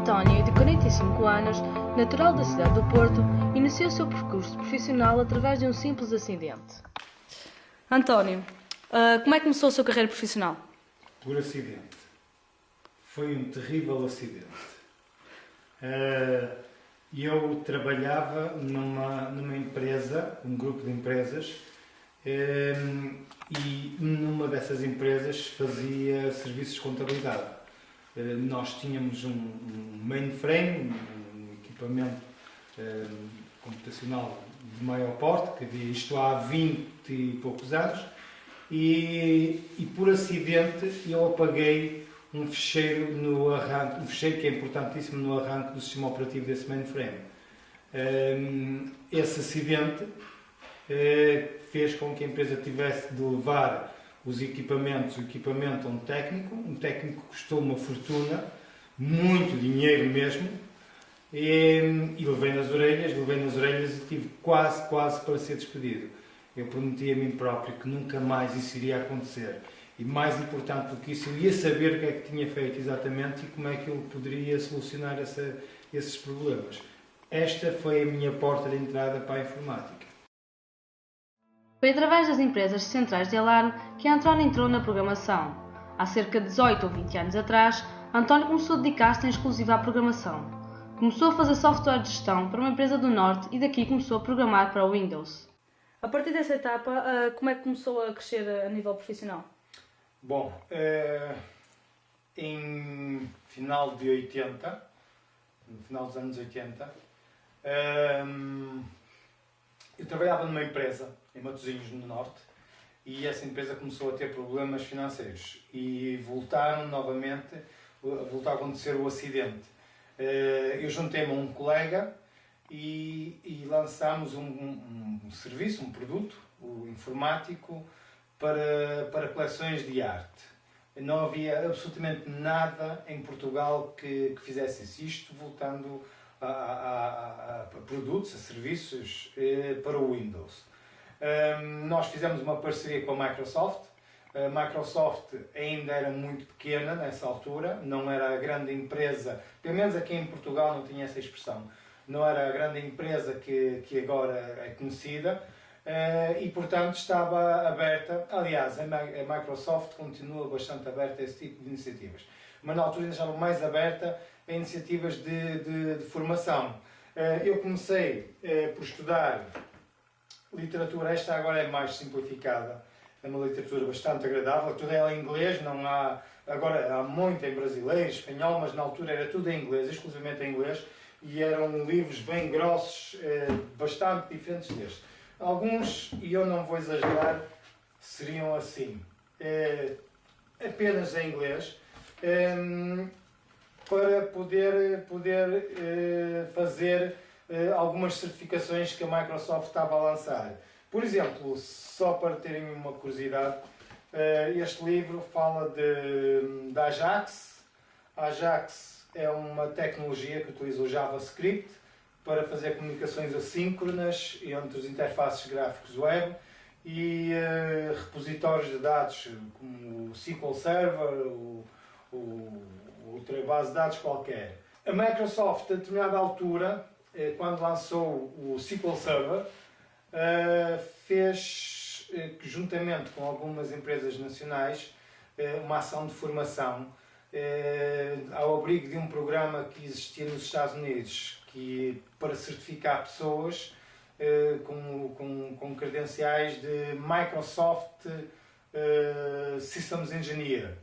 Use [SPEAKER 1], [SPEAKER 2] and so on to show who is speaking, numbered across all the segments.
[SPEAKER 1] António, de 45 anos, natural da cidade do Porto, iniciou seu percurso profissional através de um simples acidente. António, como é que começou a sua carreira profissional?
[SPEAKER 2] Por acidente. Foi um terrível acidente. Eu trabalhava numa empresa, um grupo de empresas, e numa dessas empresas fazia serviços de contabilidade. Nós tínhamos um mainframe, um equipamento computacional de maior porte, que havia isto há 20 e poucos anos, e por acidente eu apaguei um fecheiro no arranque, um fecheiro que é importantíssimo no arranque do sistema operativo desse mainframe. Esse acidente fez com que a empresa tivesse de levar o equipamento a um técnico que custou uma fortuna, muito dinheiro mesmo, e levei nas orelhas e tive quase para ser despedido. Eu prometi a mim próprio que nunca mais isso iria acontecer. E mais importante do que isso, eu ia saber o que é que tinha feito exatamente e como é que eu poderia solucionar esses problemas. Esta foi a minha porta de entrada para a informática.
[SPEAKER 1] Foi através das empresas centrais de alarme que António entrou na programação. Há cerca de 18 ou 20 anos atrás, António começou a dedicar-se em exclusiva à programação. Começou a fazer software de gestão para uma empresa do Norte e daqui começou a programar para o Windows. A partir dessa etapa, como é que começou a crescer a nível profissional?
[SPEAKER 2] Bom, em final de 80, no final dos anos 80, eu trabalhava numa empresa em Matosinhos, no Norte, e essa empresa começou a ter problemas financeiros e voltou a acontecer o acidente. Eu juntei-me a um colega e lançámos um serviço, um produto informático para coleções de arte. Não havia absolutamente nada em Portugal que fizesse isto, voltando a produtos, a serviços para o Windows. Nós fizemos uma parceria com a Microsoft. A Microsoft ainda era muito pequena nessa altura, não era a grande empresa, pelo menos aqui em Portugal não tinha essa expressão, não era a grande empresa que agora é conhecida, e portanto estava aberta. Aliás, a Microsoft continua bastante aberta a esse tipo de iniciativas, mas na altura ainda estava mais aberta a iniciativas de formação. Eu comecei por estudar literatura, esta agora é mais simplificada, é uma literatura bastante agradável, toda ela em inglês, não há, agora há muito em brasileiro, espanhol, mas na altura era tudo em inglês, exclusivamente em inglês, e eram livros bem grossos, bastante diferentes deste. Alguns, e eu não vou exagerar, seriam assim, apenas em inglês, para poder fazer algumas certificações que a Microsoft estava a lançar. Por exemplo, só para terem uma curiosidade, este livro fala da Ajax. A Ajax é uma tecnologia que utiliza o JavaScript para fazer comunicações assíncronas entre os interfaces gráficos web e repositórios de dados como o SQL Server ou outra base de dados qualquer. A Microsoft, a determinada altura, quando lançou o SQL Server, fez, juntamente com algumas empresas nacionais, uma ação de formação ao abrigo de um programa que existia nos Estados Unidos, para certificar pessoas com credenciais de Microsoft Systems Engineer.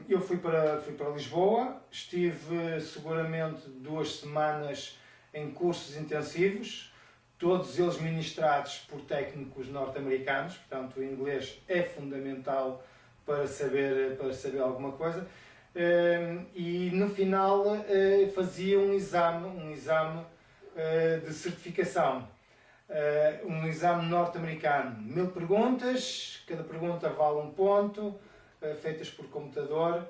[SPEAKER 2] Eu fui para Lisboa, estive seguramente 2 semanas em cursos intensivos, todos eles ministrados por técnicos norte-americanos, portanto o inglês é fundamental para saber alguma coisa, e no final fazia um exame de certificação, um exame norte-americano, 1000 perguntas, cada pergunta vale 1 ponto, feitas por computador.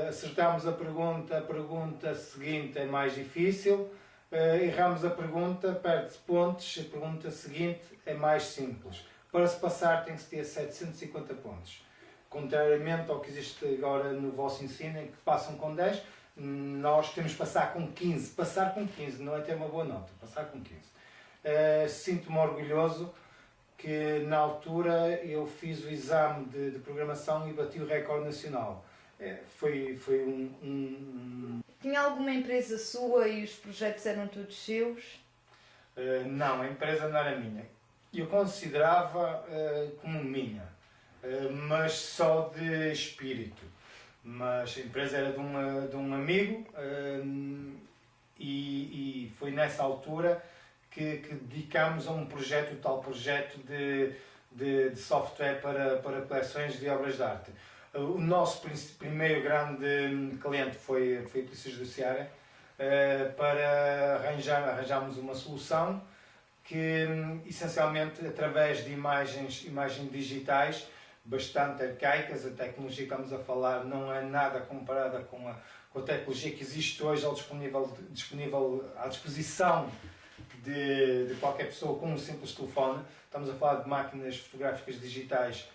[SPEAKER 2] Acertamos a pergunta seguinte é mais difícil, erramos a pergunta, perde-se pontos, a pergunta seguinte é mais simples. Para se passar tem que se ter 750 pontos. Contrariamente ao que existe agora no vosso ensino, em que passam com 10, nós temos que passar com 15. Passar com 15 não é ter uma boa nota, passar com 15. Sinto-me orgulhoso que na altura eu fiz o exame de programação e bati o recorde nacional. Foi
[SPEAKER 3] Tinha alguma empresa sua e os projetos eram todos seus?
[SPEAKER 2] Não, a empresa não era minha. Eu considerava como minha, mas só de espírito. Mas a empresa era de um amigo e foi nessa altura que dedicámos a um projeto, o tal projeto de software para coleções de obras de arte. O nosso primeiro grande cliente foi a Polícia Judiciária, para arranjarmos uma solução que, essencialmente, através de imagens digitais, bastante arcaicas, a tecnologia que estamos a falar não é nada comparada com a tecnologia que existe hoje disponível à disposição de qualquer pessoa com um simples telefone. Estamos a falar de máquinas fotográficas digitais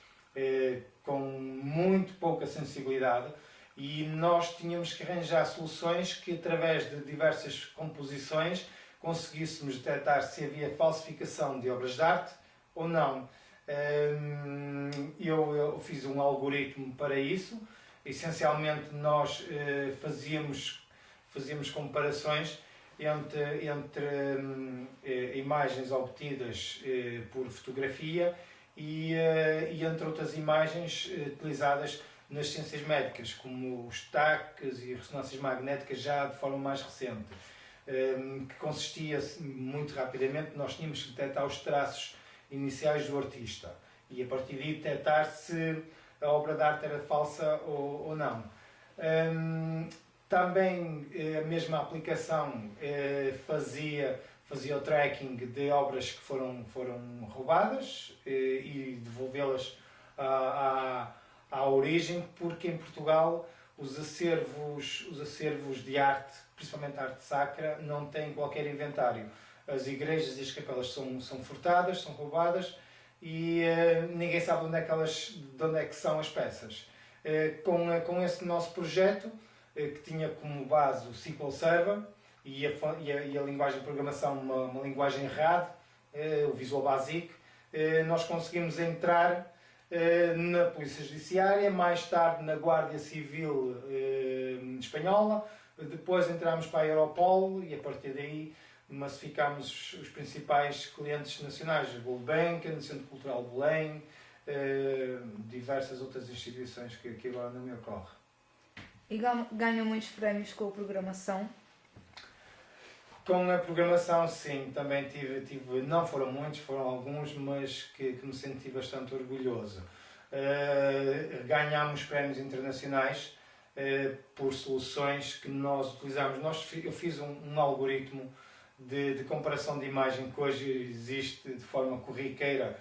[SPEAKER 2] com muito pouca sensibilidade, e nós tínhamos que arranjar soluções que, através de diversas composições, conseguíssemos detectar se havia falsificação de obras de arte ou não. Eu fiz um algoritmo para isso. Essencialmente, nós fazíamos comparações entre imagens obtidas por fotografia e entre outras imagens utilizadas nas ciências médicas, como os taques e ressonâncias magnéticas, já de forma mais recente, que consistia muito rapidamente, nós tínhamos que detectar os traços iniciais do artista e a partir daí detectar se a obra de arte era falsa ou não. Também a mesma aplicação fazia o tracking de obras que foram roubadas e devolvê-las à origem, porque em Portugal os acervos de arte, principalmente a arte sacra, não têm qualquer inventário. As igrejas e as capelas são furtadas, são roubadas e ninguém sabe de onde é que são as peças. Com esse nosso projeto, que tinha como base o SQL Server e a linguagem de programação, uma linguagem RAD, o Visual Basic, nós conseguimos entrar na Polícia Judiciária, mais tarde na Guardia Civil Espanhola, depois entramos para a Europol e a partir daí massificámos os principais clientes nacionais, a Gulbenkian, o Centro Cultural de Belém, diversas outras instituições que agora não me ocorre.
[SPEAKER 3] E ganham muitos prémios com a programação?
[SPEAKER 2] Com a programação, sim, também tive, não foram muitos, foram alguns, mas que me senti bastante orgulhoso. Ganhámos prémios internacionais por soluções que nós utilizamos. Eu fiz um algoritmo de comparação de imagem que hoje existe de forma corriqueira,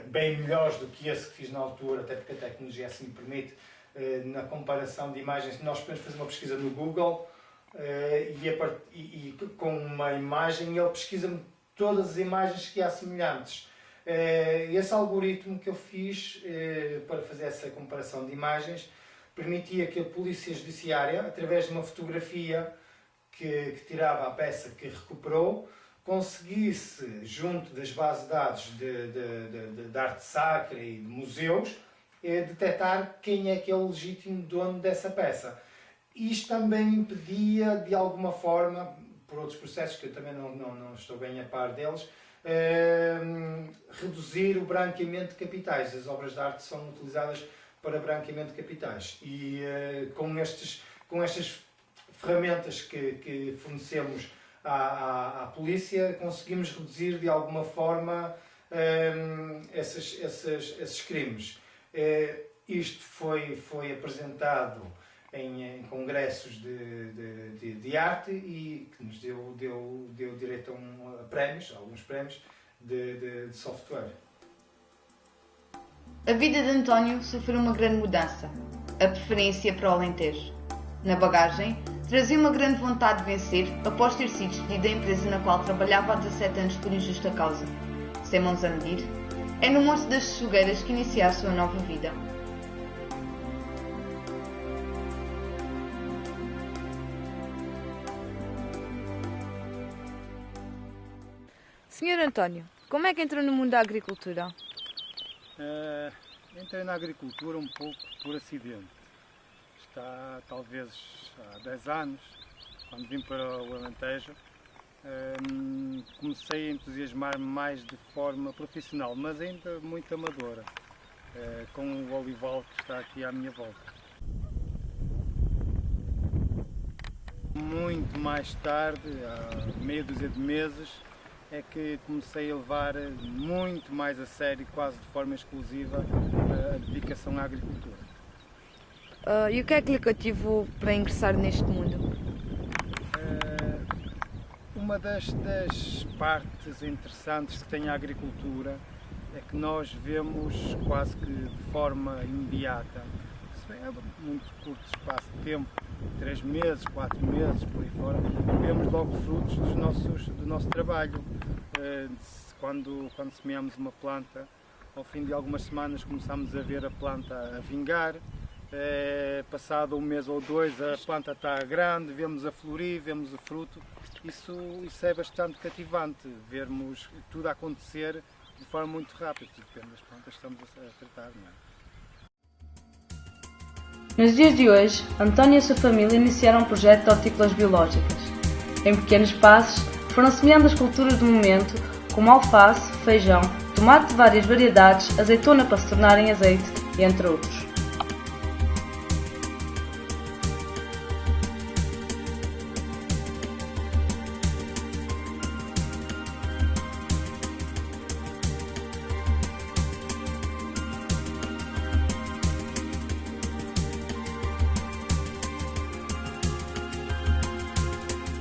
[SPEAKER 2] bem melhores do que esse que fiz na altura, até porque a tecnologia assim me permite, na comparação de imagens. Nós podemos fazer uma pesquisa no Google e com uma imagem ele pesquisa-me todas as imagens que há semelhantes. Esse algoritmo que eu fiz para fazer essa comparação de imagens permitia que a Polícia Judiciária, através de uma fotografia que tirava a peça que recuperou, conseguisse, junto das bases de dados de arte sacra e de museus, detectar quem é que é o legítimo dono dessa peça. Isto também impedia, de alguma forma, por outros processos que eu também não estou bem a par deles, reduzir o branqueamento de capitais. As obras de arte são utilizadas para branqueamento de capitais e com estas ferramentas que fornecemos à polícia conseguimos reduzir de alguma forma esses crimes. Isto foi apresentado em congressos de arte e que nos deu direito a prémios, alguns prémios de software.
[SPEAKER 4] A vida de António sofreu uma grande mudança, a preferência para o Alentejo. Na bagagem, trazia uma grande vontade de vencer após ter sido despedido da empresa na qual trabalhava há 17 anos por injusta causa. Sem mãos a medir, é no Monte das Fogueiras que inicia a sua nova vida.
[SPEAKER 3] Senhor António, como é que entrou no mundo da agricultura?
[SPEAKER 5] Entrei na agricultura um pouco por acidente. Está talvez há 10 anos, quando vim para o Alentejo, comecei a entusiasmar-me mais de forma profissional, mas ainda muito amadora, com o olival que está aqui à minha volta. Muito mais tarde, há meia dúzia de meses, é que comecei a levar muito mais a sério, quase de forma exclusiva, a dedicação à agricultura.
[SPEAKER 3] E o que é que lhe cativou para ingressar neste mundo?
[SPEAKER 5] Uma das partes interessantes que tem a agricultura é que nós vemos quase que de forma imediata, é muito curto espaço de tempo, 3 meses, 4 meses, por aí fora, vemos logo frutos do nosso trabalho. Quando semeamos uma planta, ao fim de algumas semanas começamos a ver a planta a vingar, passado um mês ou dois a planta está grande, vemos a florir, vemos o fruto. Isso é bastante cativante, vermos tudo a acontecer de forma muito rápida, depende das plantas que estamos a tratar, não é?
[SPEAKER 1] Nos dias de hoje, António e a sua família iniciaram um projeto de hortícolas biológicas. Em pequenos passos, foram semeando as culturas do momento, como alface, feijão, tomate de várias variedades, azeitona para se tornarem azeite, entre outros.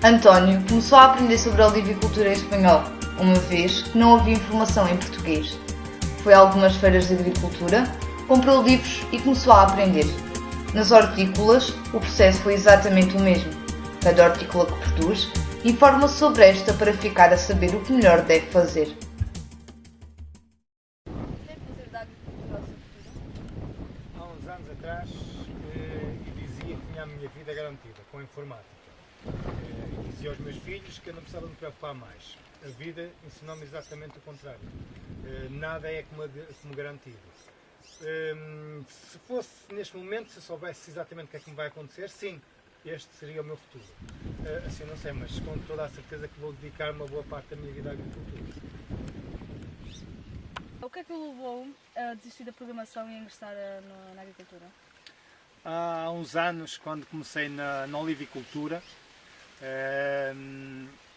[SPEAKER 4] António começou a aprender sobre a olivicultura em espanhol, uma vez que não havia informação em português. Foi a algumas feiras de agricultura, comprou livros e começou a aprender. Nas hortícolas, o processo foi exatamente o mesmo. Cada hortícola que produz informa-se sobre esta para ficar a saber o que melhor deve fazer.
[SPEAKER 3] Quer fazer da agricultura ao seu futuro?
[SPEAKER 2] Há uns anos atrás, eu dizia que tinha a minha vida garantida com a informática. E dizia aos meus filhos que eu não precisava me preocupar mais. A vida ensinou-me exatamente o contrário. Nada é como garantido. Se fosse neste momento, se eu soubesse exatamente o que é que me vai acontecer, sim, este seria o meu futuro. Assim não sei, mas com toda a certeza que vou dedicar uma boa parte da minha vida à agricultura.
[SPEAKER 6] O que é que o levou a desistir da programação e a ingressar na agricultura?
[SPEAKER 2] Há uns anos, quando comecei na olivicultura,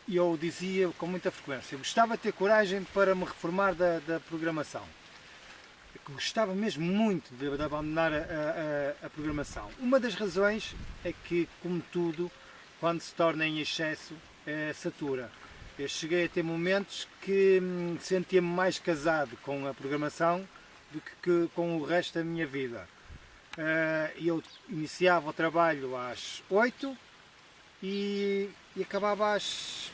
[SPEAKER 2] eu dizia com muita frequência, eu gostava de ter coragem para me reformar da programação. Eu gostava mesmo muito de abandonar a programação. Uma das razões é que, como tudo, quando se torna em excesso, satura. Eu cheguei a ter momentos que sentia-me mais casado com a programação do que com o resto da minha vida. Eu iniciava o trabalho às 8 e acabava às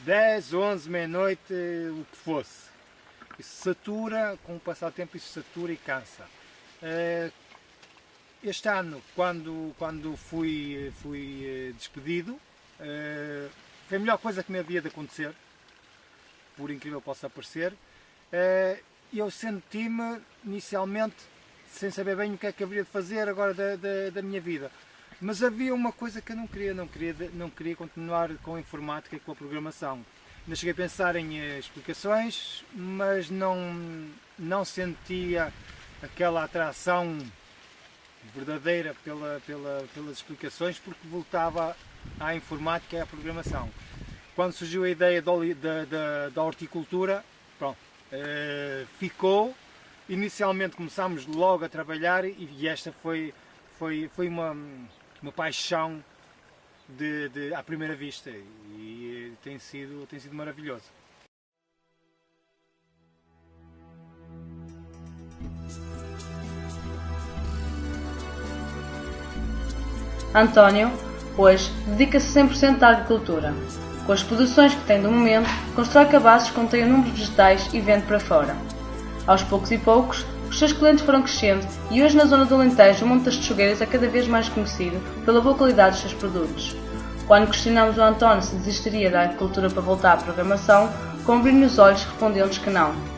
[SPEAKER 2] 10, 11, meia-noite, o que fosse. Isso satura, com o passar do tempo isso satura e cansa. Este ano, quando fui despedido, foi a melhor coisa que me havia de acontecer, por incrível que possa parecer. Eu senti-me inicialmente sem saber bem o que é que haveria de fazer agora da minha vida. Mas havia uma coisa que eu não queria continuar com a informática e com a programação. Ainda cheguei a pensar em explicações, mas não sentia aquela atração verdadeira pelas explicações, porque voltava à informática e à programação. Quando surgiu a ideia da horticultura, pronto, ficou. Inicialmente começámos logo a trabalhar e esta foi uma paixão à primeira vista e tem sido maravilhoso.
[SPEAKER 1] António, hoje, dedica-se 100% à agricultura. Com as produções que tem do momento, constrói cabazes que contêm inúmeros vegetais e vende para fora. Aos poucos e poucos, os seus clientes foram crescendo e hoje na zona do Alentejo o Monte das Texugueiras é cada vez mais conhecido pela boa qualidade dos seus produtos. Quando questionamos o António se desistiria da agricultura para voltar à programação, Com um brilho nos olhos, respondeu-nos que não.